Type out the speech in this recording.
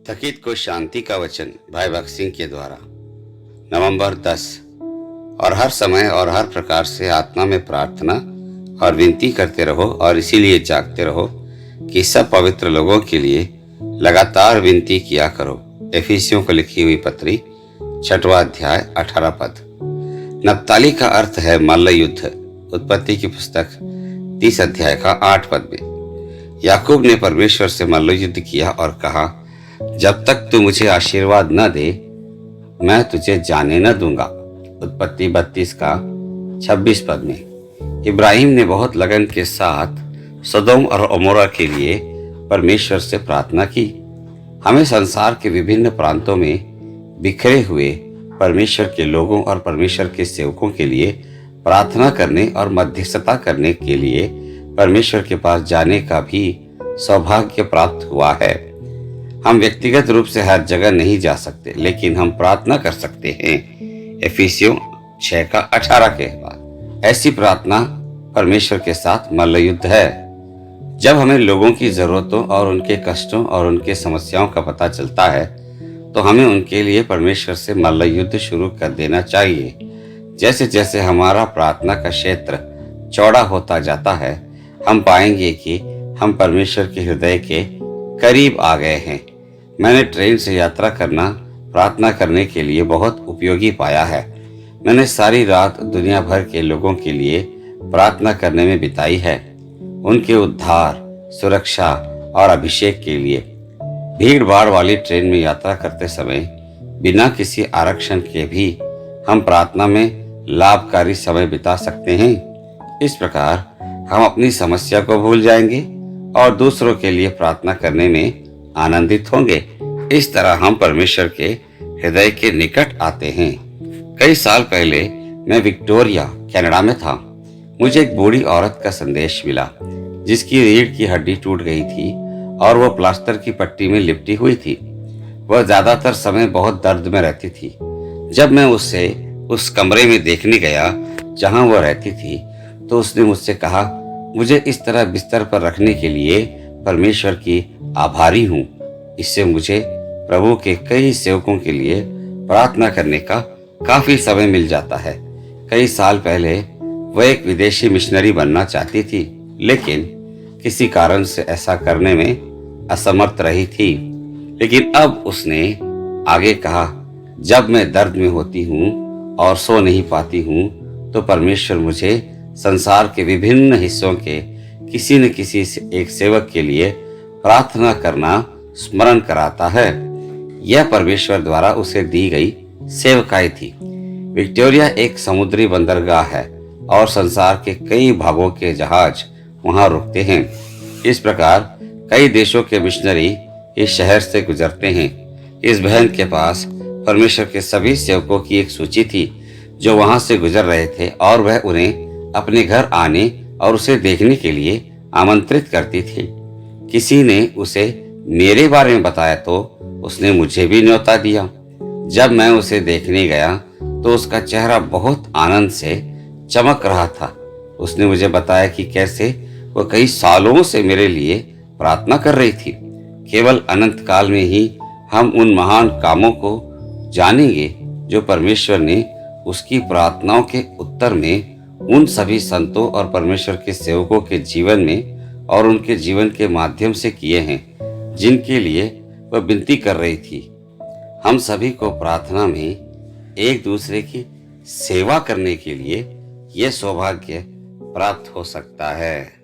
थकित को शांति का वचन भाई भगत सिंह के द्वारा नवंबर 10। और हर समय और हर प्रकार से आत्मा में प्रार्थना और विनती करते रहो और इसीलिए जागते रहो कि सब पवित्र लोगों के लिए लगातार विनती किया करो। एफिसियों को लिखी हुई पत्री 6वां अध्याय 18 पद। नप्ताली का अर्थ है मल्ल युद्ध। उत्पत्ति की पुस्तक 30 अध्याय का 8 पद में याकूब ने परमेश्वर से मल्ल युद्ध किया और कहा, जब तक तू मुझे आशीर्वाद न दे मैं तुझे जाने न दूंगा। उत्पत्ति 32 का 26 पद में इब्राहिम ने बहुत लगन के साथ सदोम और अमोरा के लिए परमेश्वर से प्रार्थना की। हमें संसार के विभिन्न प्रांतों में बिखरे हुए परमेश्वर के लोगों और परमेश्वर के सेवकों के लिए प्रार्थना करने और मध्यस्थता करने के लिए परमेश्वर के पास जाने का भी सौभाग्य प्राप्त हुआ है। हम व्यक्तिगत रूप से हर जगह नहीं जा सकते, लेकिन हम प्रार्थना कर सकते हैं। एफिसियों 6 का 18 के बाद ऐसी प्रार्थना परमेश्वर के साथ मल्ल युद्ध है। जब हमें लोगों की जरूरतों और उनके कष्टों और उनके समस्याओं का पता चलता है तो हमें उनके लिए परमेश्वर से मल्ल युद्ध शुरू कर देना चाहिए। जैसे जैसे हमारा प्रार्थना का क्षेत्र चौड़ा होता जाता है, हम पाएंगे कि हम परमेश्वर के हृदय के करीब आ गए हैं। मैंने ट्रेन से यात्रा करना प्रार्थना करने के लिए बहुत उपयोगी पाया है। मैंने सारी रात दुनिया भर के लोगों के लिए प्रार्थना करने में बिताई है, उनके उद्धार, सुरक्षा और अभिषेक के लिए। भीड़ भाड़ वाली ट्रेन में यात्रा करते समय बिना किसी आरक्षण के भी हम प्रार्थना में लाभकारी समय बिता सकते हैं। इस प्रकार हम अपनी समस्या को भूल जाएंगे और दूसरों के लिए प्रार्थना करने में आनंदित होंगे। इस तरह हम परमेश्वर के हृदय के निकट आते हैं। कई साल पहले मैं विक्टोरिया, कनाडा में था। मुझे एक बूढ़ी औरत का संदेश मिला जिसकी रीढ़ की हड्डी टूट गई थी और वह प्लास्टर की पट्टी में लिपटी हुई थी। वह ज्यादातर समय बहुत दर्द में रहती थी। जब मैं उसे उस कमरे में देखने गया जहां वह रहती थी तो उसने मुझसे कहा, मुझे इस तरह बिस्तर पर रखने के लिए परमेश्वर की आभारी हूँ। इससे मुझे प्रभु के कई सेवकों के लिए प्रार्थना करने का काफी समय मिल जाता है। कई साल पहले वह एक विदेशी मिशनरी बनना चाहती थी, लेकिन किसी कारण से ऐसा करने में असमर्थ रही थी। लेकिन अब उसने आगे कहा, जब मैं दर्द में होती हूँ और सो नहीं पाती हूँ तो परमेश्वर मुझे संसार के विभिन्न हिस्सों के किसी न किसी एक सेवक के लिए प्रार्थना करना स्मरण कराता है। यह परमेश्वर द्वारा उसे दी गई सेवकाई थी। विक्टोरिया एक समुद्री बंदरगाह है और संसार के कई भागों के जहाज वहां रुकते हैं। इस प्रकार कई देशों के मिशनरी इस शहर से गुजरते हैं। इस बहन के पास परमेश्वर के सभी सेवकों की एक सूची थी जो वहां से गुजर रहे थे और वह उन्हें अपने घर आने और उसे देखने के लिए आमंत्रित करती थी। किसी ने उसे मेरे बारे में बताया तो उसने मुझे भी न्योता दिया। जब मैं उसे देखने गया तो उसका चेहरा बहुत आनंद से चमक रहा था। उसने मुझे बताया कि कैसे वह कई सालों से मेरे लिए प्रार्थना कर रही थी। केवल अनंत काल में ही हम उन महान कामों को जानेंगे जो परमेश्वर ने उसकी प्रार्थनाओं के उत्तर में उन सभी संतों और परमेश्वर के सेवकों के जीवन में और उनके जीवन के माध्यम से किए हैं जिनके लिए वह विनती कर रही थी। हम सभी को प्रार्थना में एक दूसरे की सेवा करने के लिए यह सौभाग्य प्राप्त हो सकता है।